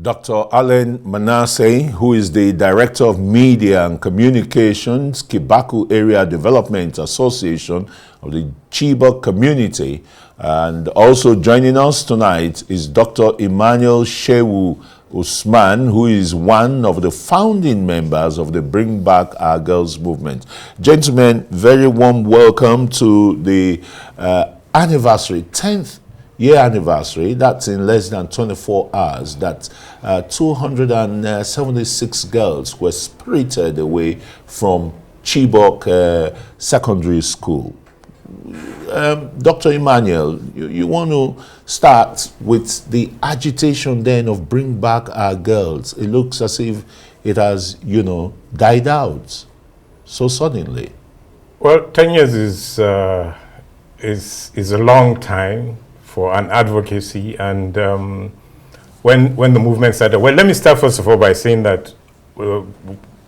Dr. Alan Manasseh, who is the Director of Media and Communications, Chibok Area Development Association of the Chibok community. And also joining us tonight is Dr. Emmanuel Shehu Usman, who is one of the founding members of the Bring Back Our Girls movement. Gentlemen, very warm welcome to the anniversary, 10th year anniversary. That's in less than 24 hours that 276 girls were spirited away from Chibok Secondary School. Dr. Emmanuel, you want to start with the agitation then of Bring Back Our Girls. It looks as if it has, died out so suddenly. Well, 10 years is a long time for an advocacy, and when the movement started, well, let me start first of all by saying that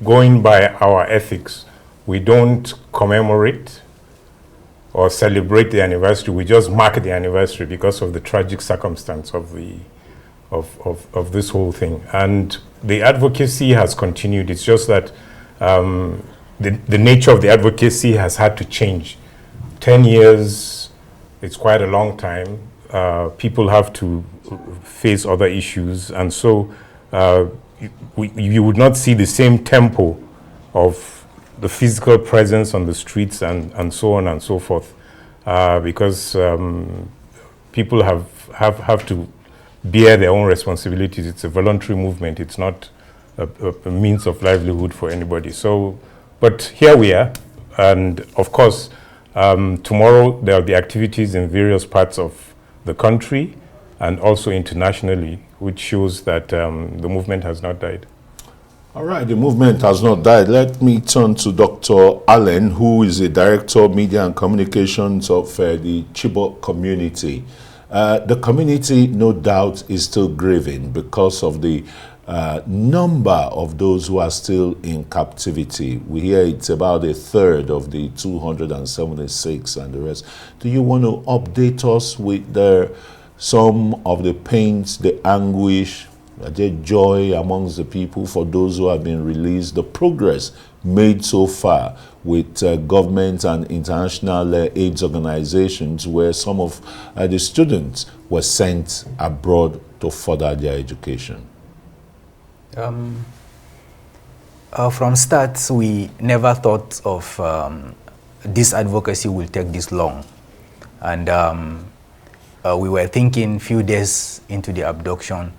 going by our ethics, we don't commemorate or celebrate the anniversary. We just mark the anniversary because of the tragic circumstance of this whole thing. And the advocacy has continued. It's just that the nature of the advocacy has had to change. 10 years, it's quite a long time. People have to face other issues, and so you would not see the same tempo of the physical presence on the streets and so on and so forth, because people have to bear their own responsibilities. It's a voluntary movement. It's not a means of livelihood for anybody. So, but here we are, and of course, tomorrow there will be activities in various parts of the country and also internationally, which shows that the movement has not died. All right, the movement has not died. Let me turn to Dr. Allen, who is the Director of Media and Communications of the Chibok community. The community, no doubt, is still grieving because of the number of those who are still in captivity. We hear it's about a third of the 276 and the rest. Do you want to update us with some of the pains, the anguish, the joy amongst the people for those who have been released, the progress made so far with government and international AIDS organizations, where some of the students were sent abroad to further their education? From start, we never thought of this advocacy will take this long. And we were thinking few days into the abduction,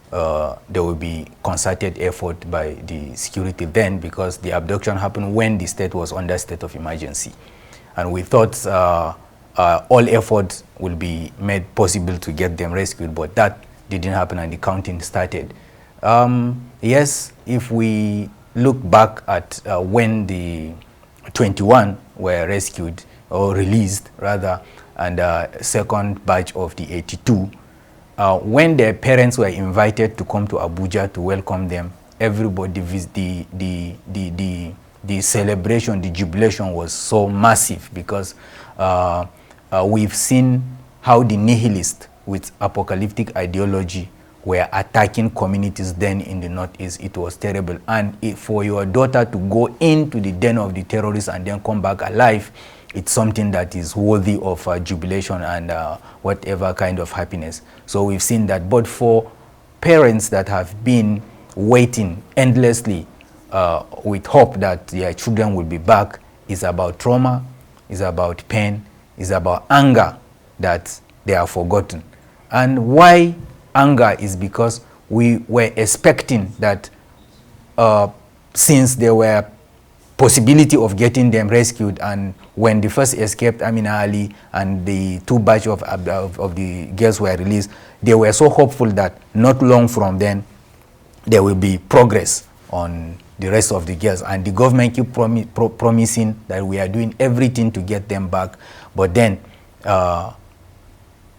there will be concerted effort by the security then, because the abduction happened when the state was under state of emergency. And we thought all efforts will be made possible to get them rescued, but that didn't happen and the counting started. Yes, if we look back at when the 21 were rescued or released rather, and second batch of the 82, when their parents were invited to come to Abuja to welcome them, everybody, the celebration, the jubilation was so massive, because we've seen how the nihilists with apocalyptic ideology were attacking communities then in the Northeast. It was terrible. And for your daughter to go into the den of the terrorists and then come back alive, it's something that is worthy of jubilation and whatever kind of happiness. So we've seen that. But for parents that have been waiting endlessly with hope that their children will be back, it's about trauma, it's about pain, it's about anger that they are forgotten. And why anger is because we were expecting that since there were possibility of getting them rescued, and when the first escaped, Amina Ali, and the two batch of the girls were released, they were so hopeful that not long from then there will be progress on the rest of the girls, and the government keep promising that we are doing everything to get them back, but then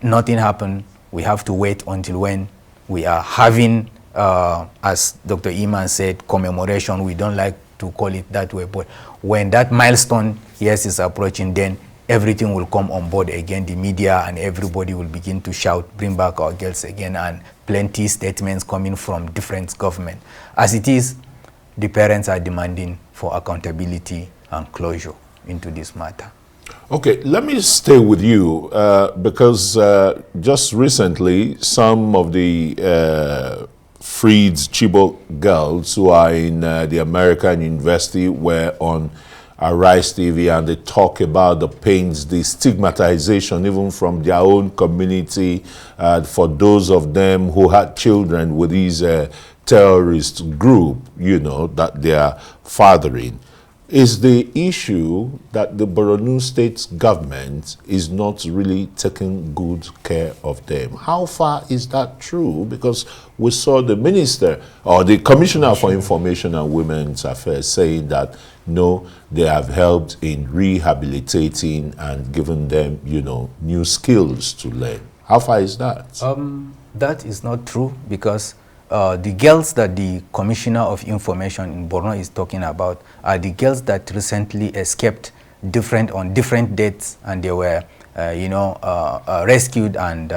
nothing happened. We have to wait until when we are having, as Dr. Iman said, commemoration. We don't like to call it that way, but when that milestone, yes, is approaching, then everything will come on board again. The media and everybody will begin to shout, bring back our girls again, and plenty statements coming from different governments. As it is, the parents are demanding for accountability and closure into this matter. Okay, let me stay with you because just recently some of the freed Chibok girls who are in the American university were on Arise TV, and they talk about the pains, the stigmatization even from their own community for those of them who had children with these terrorist group, you know, that they are fathering. Is the issue that the Borno State government is not really taking good care of them? How far is that true? Because we saw the minister or the Commissioner for Information and Women's Affairs saying that no, they have helped in rehabilitating and giving them, you know, new skills to learn. How far is that? That is not true, because the girls that the Commissioner of Information in Borno is talking about are the girls that recently escaped on different dates, and they were, rescued and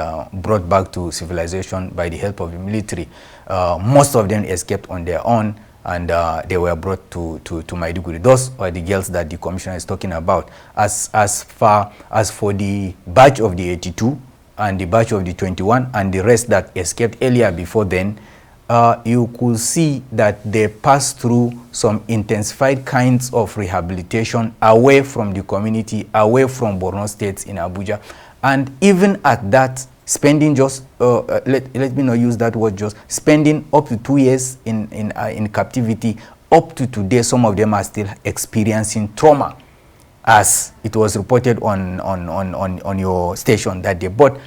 brought back to civilization by the help of the military. Most of them escaped on their own, and they were brought to Maiduguri. Those are the girls that the Commissioner is talking about. As far as for the batch of the 82 and the batch of the 21 and the rest that escaped earlier before then, you could see that they passed through some intensified kinds of rehabilitation away from the community, away from Borno State in Abuja. And even at that, spending just, let me not use that word, just spending up to 2 years in captivity, up to today, some of them are still experiencing trauma, as it was reported on your station that day. But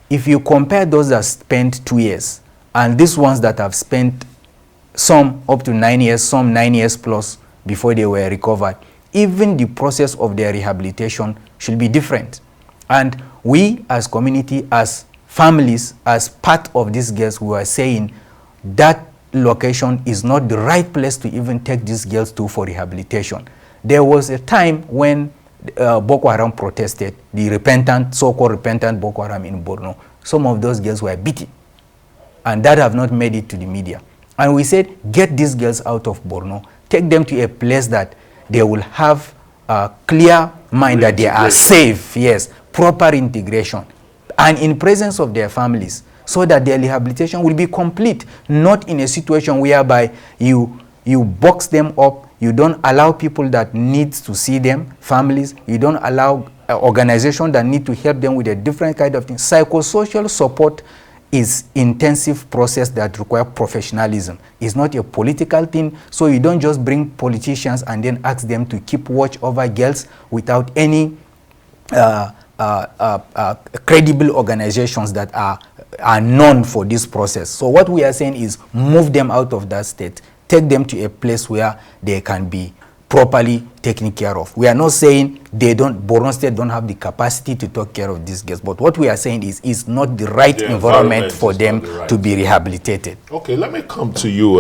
if you compare those that spent 2 years, and these ones that have spent some up to 9 years, some 9 years plus before they were recovered, even the process of their rehabilitation should be different. And we as community, as families, as part of these girls, we are saying that location is not the right place to even take these girls to for rehabilitation. There was a time when Boko Haram protested, the so-called repentant Boko Haram in Borno. Some of those girls were beaten, and that have not made it to the media. And we said, get these girls out of Borno, take them to a place that they will have a clear mind that they are safe, yes, proper integration, and in presence of their families, so that their rehabilitation will be complete, not in a situation whereby you box them up, you don't allow people that need to see them, families, you don't allow organizations that need to help them with a different kind of thing. Psychosocial support is intensive process that require professionalism. It's not a political thing, so you don't just bring politicians and then ask them to keep watch over girls without any credible organizations that are known for this process. So what we are saying is move them out of that state, take them to a place where they can be properly taken care of. We are not saying Borno State don't have the capacity to take care of these girls, but what we are saying is it's not the right environment for them to be rehabilitated. Okay, let me come to you,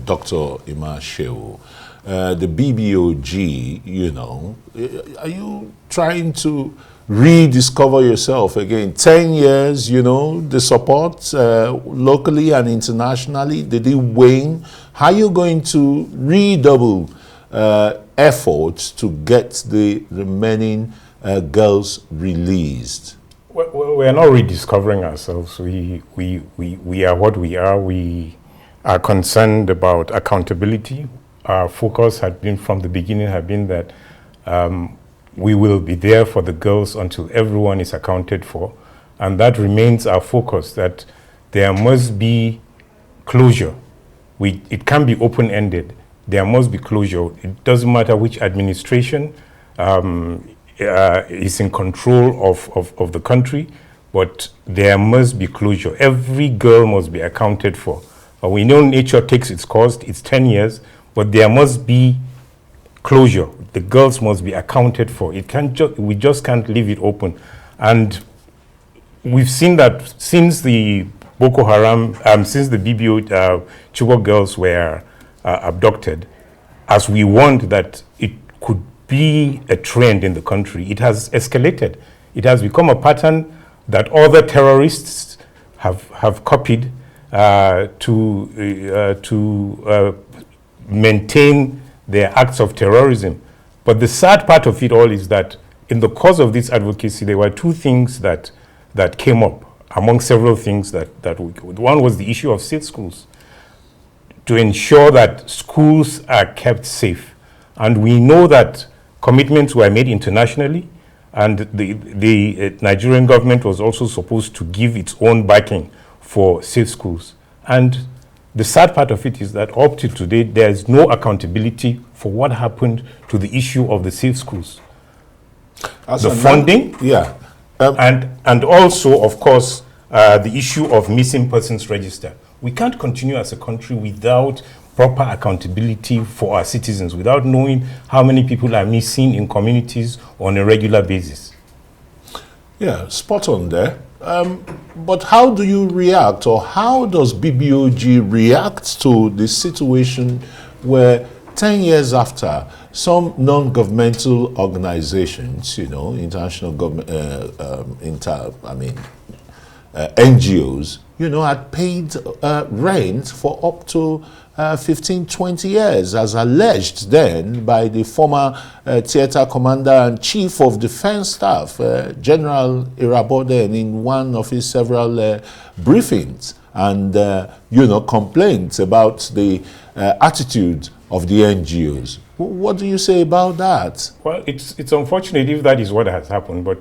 Dr. Ima Shehu. The BBOG, you know, are you trying to rediscover yourself again? 10 years, you know, the support locally and internationally, did it wane? How are you going to redouble efforts to get the remaining girls released? Well, we are not rediscovering ourselves. We are what we are. We are concerned about accountability. Our focus had been from the beginning that we will be there for the girls until everyone is accounted for, and that remains our focus. That there must be closure. It can't be open-ended. There must be closure. It doesn't matter which administration is in control of the country, but there must be closure. Every girl must be accounted for. We know nature takes its course, it's 10 years, but there must be closure. The girls must be accounted for. We just can't leave it open. And we've seen that since the Boko Haram, since the BBO Chibok girls were abducted, as we warned that it could be a trend in the country. It has escalated. It has become a pattern that other terrorists have copied to maintain their acts of terrorism. But the sad part of it all is that in the course of this advocacy, there were two things that came up, among several things that one was the issue of safe schools, to ensure that schools are kept safe. And we know that commitments were made internationally, and the Nigerian government was also supposed to give its own backing for safe schools. And the sad part of it is that up to today, there is no accountability for what happened to the issue of the safe schools. The funding, yeah. And also, of course, the issue of missing persons register. We can't continue as a country without proper accountability for our citizens, without knowing how many people are missing in communities on a regular basis. Yeah, spot on there. But how do you react, or how does BBOG react to the situation where 10 years after, some non-governmental organizations, international government, NGOs, had paid rent for up to 15, 20 years, as alleged then by the former theater commander and chief of defense staff, General Iraboden, in one of his several briefings, and, complaints about the attitude of the NGOs. What do you say about that? Well, it's unfortunate if that is what has happened, but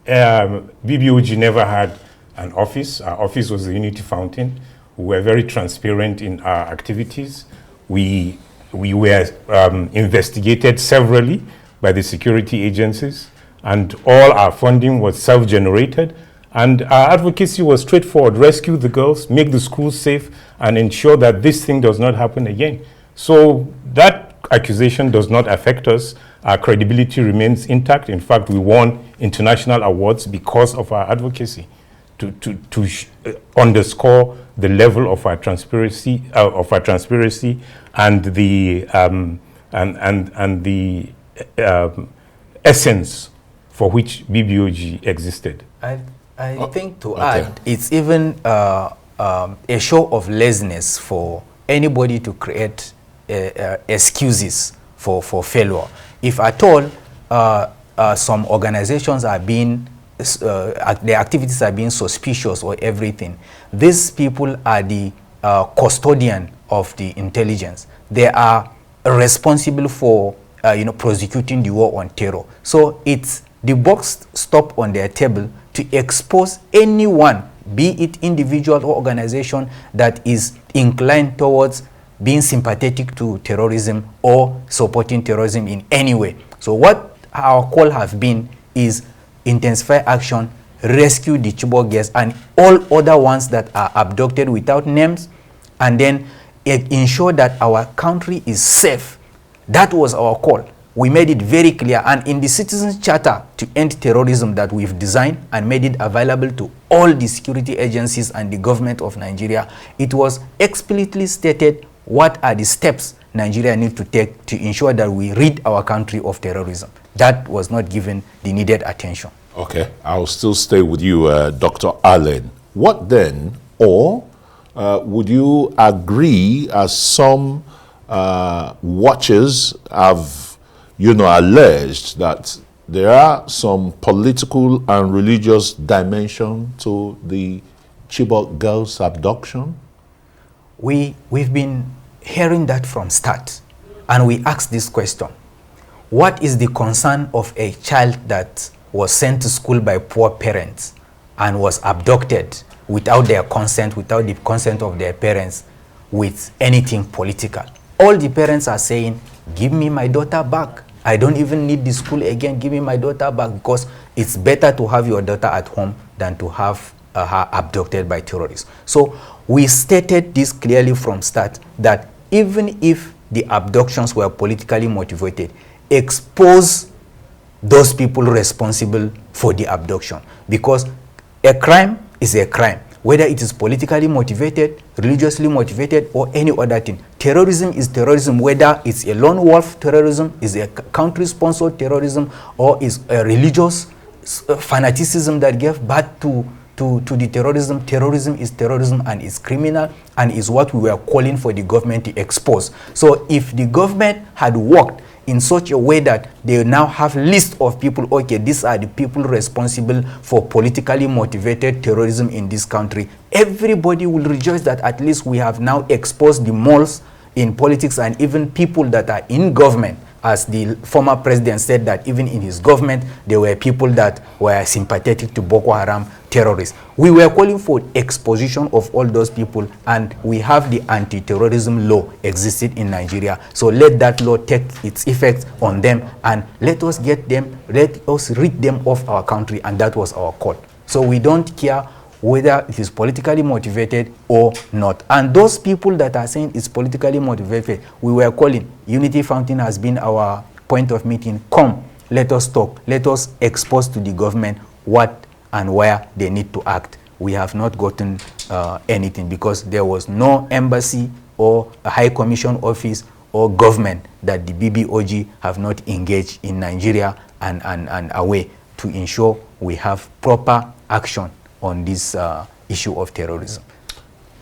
BBOG never had an office. Our office was the Unity Fountain. We were very transparent in our activities. We were investigated severally by the security agencies, and all our funding was self-generated. And our advocacy was straightforward: rescue the girls, make the schools safe, and ensure that this thing does not happen again. So that accusation does not affect us. Our credibility remains intact. In fact, we won international awards because of our advocacy, to underscore the level of our transparency, and the essence for which BBOG existed. I think to add, it's even a show of laziness for anybody to create excuses for failure. If at all some organizations are being their activities are being suspicious or everything, these people are the custodian of the intelligence. They are responsible for prosecuting the war on terror. So it's the buck stop on their table to expose anyone, be it individual or organization, that is inclined towards being sympathetic to terrorism or supporting terrorism in any way. So what our call have been is intensify action, rescue the Chibok girls and all other ones that are abducted without names, and then ensure that our country is safe. That was our call. We made it very clear, and in the Citizens Charter to End Terrorism that we've designed and made it available to all the security agencies and the government of Nigeria, it was explicitly stated what are the steps Nigeria needs to take to ensure that we rid our country of terrorism. That was not given the needed attention. Okay, I'll still stay with you, Dr. Allen. What then, or would you agree, as some watchers have alleged, that there are some political and religious dimension to the Chibok girls' abduction? We've been hearing that from start, and we asked this question: what is the concern of a child that was sent to school by poor parents and was abducted without their consent, without the consent of their parents, with anything political? All the parents are saying, give me my daughter back. I don't even need the school again. Give me my daughter back, because it's better to have your daughter at home than to have her abducted by terrorists. So we stated this clearly from start, that even if the abductions were politically motivated, expose those people responsible for the abduction, because a crime is a crime. whether it is politically motivated, religiously motivated, or any other thing. Terrorism is terrorism, whether it's a lone wolf terrorism, is a country-sponsored terrorism, or is a religious fanaticism that gave birth to the terrorism. Terrorism is terrorism and is criminal and is what we were calling for the government to expose. So if the government had worked in such a way that they now have list of people, okay, these are the people responsible for politically motivated terrorism in this country, everybody will rejoice that at least we have now exposed the moles in politics and even people that are in government. As the former president said that even in his government, there were people that were sympathetic to Boko Haram terrorists. We were calling for exposition of all those people, and we have the anti-terrorism law existing in Nigeria. So let that law take its effect on them, and let us rid them of our country, and that was our call. So we don't care whether it is politically motivated or not. And those people that are saying it's politically motivated, we were calling. Unity Fountain has been our point of meeting. Come, let us talk. Let us expose to the government what and where they need to act. We have not gotten anything because there was no embassy or a high commission office or government that the BBOG have not engaged in Nigeria and away to ensure we have proper action on this issue of terrorism.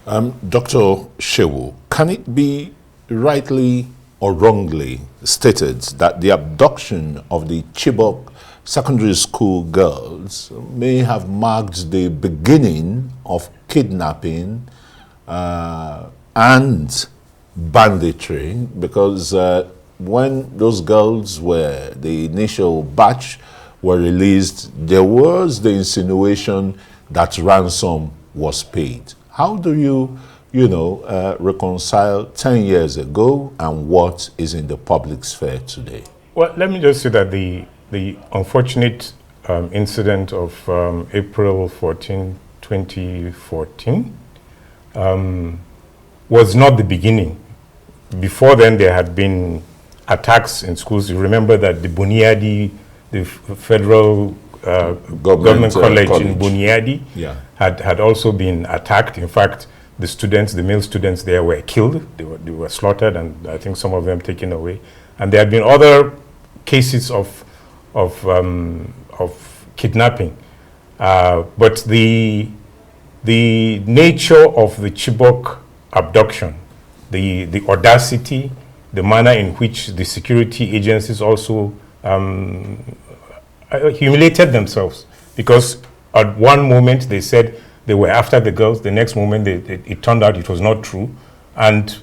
Dr. Shehu, can it be rightly or wrongly stated that the abduction of the Chibok secondary school girls may have marked the beginning of kidnapping and banditry? Because when those girls were, the initial batch were released, there was the insinuation that ransom was paid. How do you reconcile 10 years ago and what is in the public sphere today? Well, let me just say that the unfortunate incident of April 14, 2014 was not the beginning. Before then, there had been attacks in schools. You remember that the Buniadi, the federal government college in Buniadi, had also been attacked. In fact, the students, the male students there were killed. They were slaughtered, and I think some of them taken away. And there had been other cases of kidnapping. But the nature of the Chibok abduction, the audacity, the manner in which the security agencies also humiliated themselves, because at one moment they said they were after the girls, the next moment it turned out it was not true, and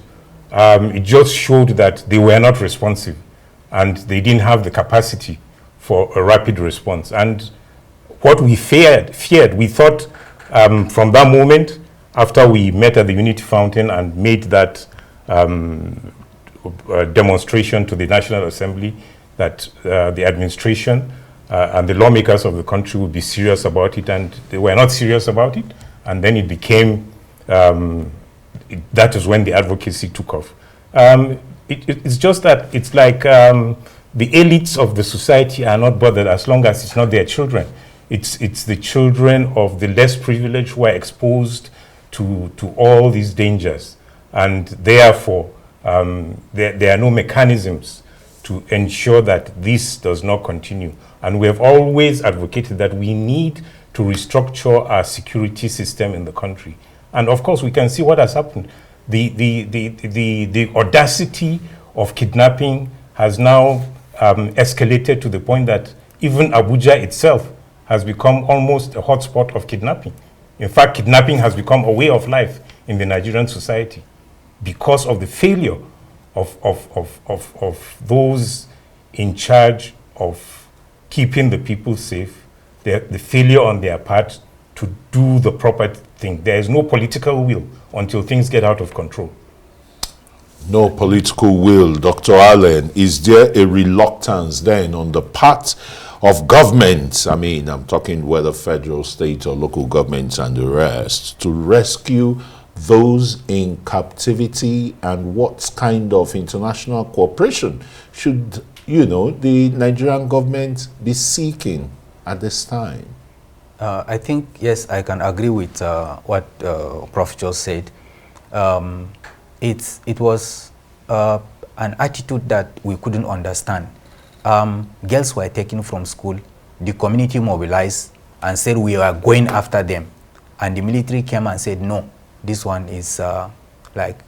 it just showed that they were not responsive and they didn't have the capacity for a rapid response. And what we feared, we thought from that moment, after we met at the Unity Fountain and made that demonstration to the National Assembly, that the administration and the lawmakers of the country would be serious about it, and they were not serious about it. And then it became, that is when the advocacy took off. It's just that it's like the elites of the society are not bothered as long as it's not their children. It's the children of the less privileged who are exposed to all these dangers. And therefore, there are no mechanisms to ensure that this does not continue. And we have always advocated that we need to restructure our security system in the country. And of course, we can see what has happened. The audacity of kidnapping has now escalated to the point that even Abuja itself has become almost a hotspot of kidnapping. In fact, kidnapping has become a way of life in the Nigerian society because of the failure of those in charge of keeping the people safe, the failure on their part to do the proper thing. There is no political will until things get out of control. No political will. Dr. Allen, is there a reluctance then on the part of governments, I mean, I'm talking whether federal, state, or local governments and the rest, to rescue those in captivity? And what kind of international cooperation should, the Nigerian government be seeking at this time? I think, yes, I can agree with what Prof just said. It was an attitude that we couldn't understand. Girls were taken from school, the community mobilized and said we are going after them. And the military came and said, no, this one is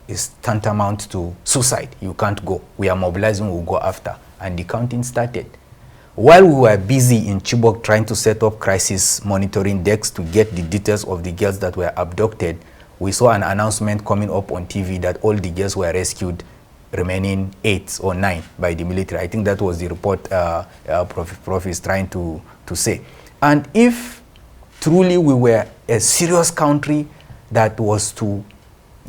is tantamount to suicide. You can't go. We are mobilizing, we'll go after. And the counting started. While we were busy in Chibok trying to set up crisis monitoring decks to get the details of the girls that were abducted, we saw an announcement coming up on TV that all the girls were rescued, remaining 8 or 9 by the military. I think that was the report Prof is trying to say. And if truly we were a serious country that was to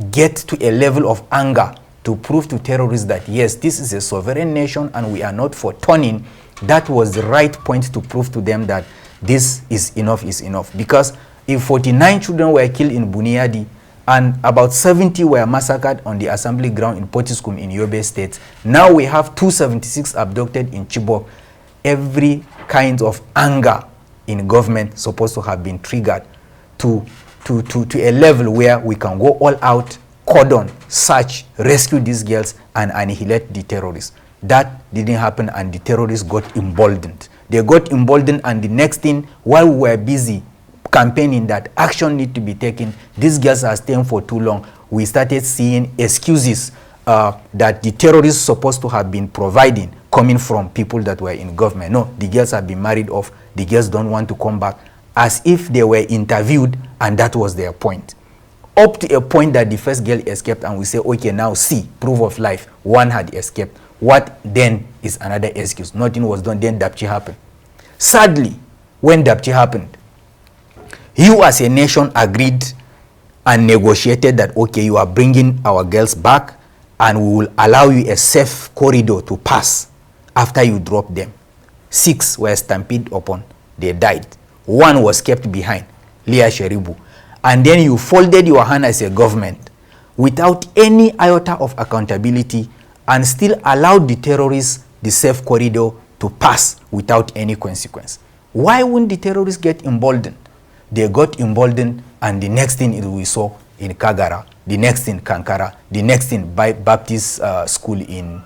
get to a level of anger to prove to terrorists that yes, this is a sovereign nation and we are not for turning, that was the right point to prove to them that this is enough is enough. Because if 49 children were killed in Buniadi and about 70 were massacred on the assembly ground in Potiskum in Yobe State, now we have 276 abducted in Chibok. Every kind of anger in government supposed to have been triggered to a level where we can go all out, cordon, search, rescue these girls and annihilate the terrorists. That didn't happen and the terrorists got emboldened. They got emboldened and the next thing, while we were busy campaigning that action need to be taken, these girls are staying for too long, we started seeing excuses that the terrorists supposed to have been providing coming from people that were in government. No, the girls have been married off, the girls don't want to come back, as if they were interviewed and that was their point. Up to a point that the first girl escaped and we say, okay, now see, proof of life, one had escaped. What then is another excuse? Nothing was done, then Dapchi happened. Sadly, when Dapchi happened, you as a nation agreed and negotiated that, okay, you are bringing our girls back and we will allow you a safe corridor to pass after you drop them. 6 were stampeded upon, they died. 1 was kept behind, Leah Sheribu. And then you folded your hand as a government without any iota of accountability and still allowed the terrorists the safe corridor to pass without any consequence. Why wouldn't the terrorists get emboldened? They got emboldened and the next thing we saw in Kagara, the next in Kankara, the next in Baptist school in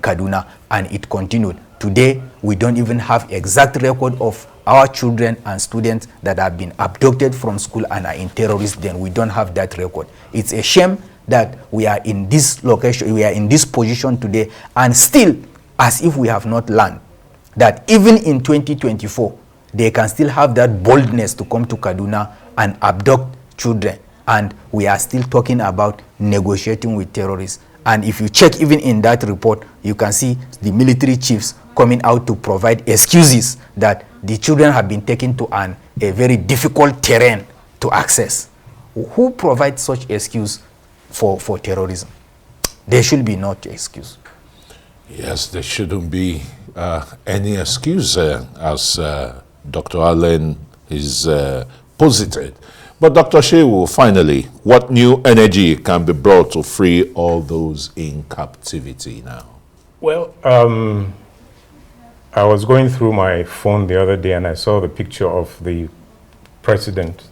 Kaduna, and it continued. Today, we don't even have exact record of our children and students that have been abducted from school and are in terrorist den. We don't have that record. It's a shame that we are in this location, we are in this position today, and still, as if we have not learned that even in 2024, they can still have that boldness to come to Kaduna and abduct children. And we are still talking about negotiating with terrorists. And if you check even in that report, you can see the military chiefs coming out to provide excuses that the children have been taken to a very difficult terrain to access. Who provides such excuse for terrorism? There should be no excuse. Yes, there shouldn't be any excuse as Dr. Allen is posited. But Dr. Shehu, finally, what new energy can be brought to free all those in captivity now? Well, I was going through my phone the other day and I saw the picture of the president,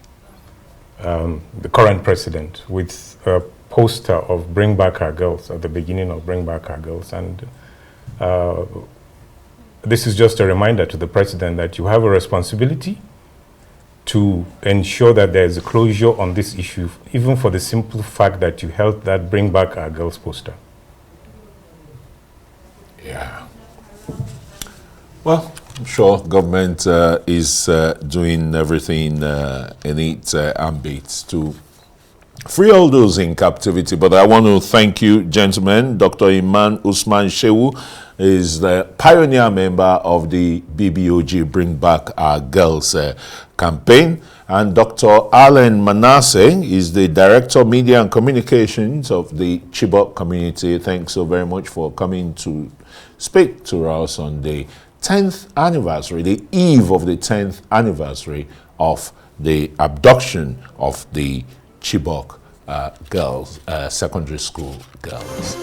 the current president, with a poster of Bring Back Our Girls at the beginning of Bring Back Our Girls. And this is just a reminder to the president that you have a responsibility to ensure that there is a closure on this issue, even for the simple fact that you held that Bring Back Our Girls poster. Yeah. Well, I'm sure government is doing everything in its ambit to free all those in captivity. But I want to thank you, gentlemen. Dr. Iman Usman Shehu is the pioneer member of the BBOG Bring Back Our Girls campaign. And Dr. Allen Manasseh is the Director of Media and Communications of the Chibok community. Thanks so very much for coming to speak to us on the 10th anniversary, the eve of the 10th anniversary of the abduction of the Chibok girls, secondary school girls.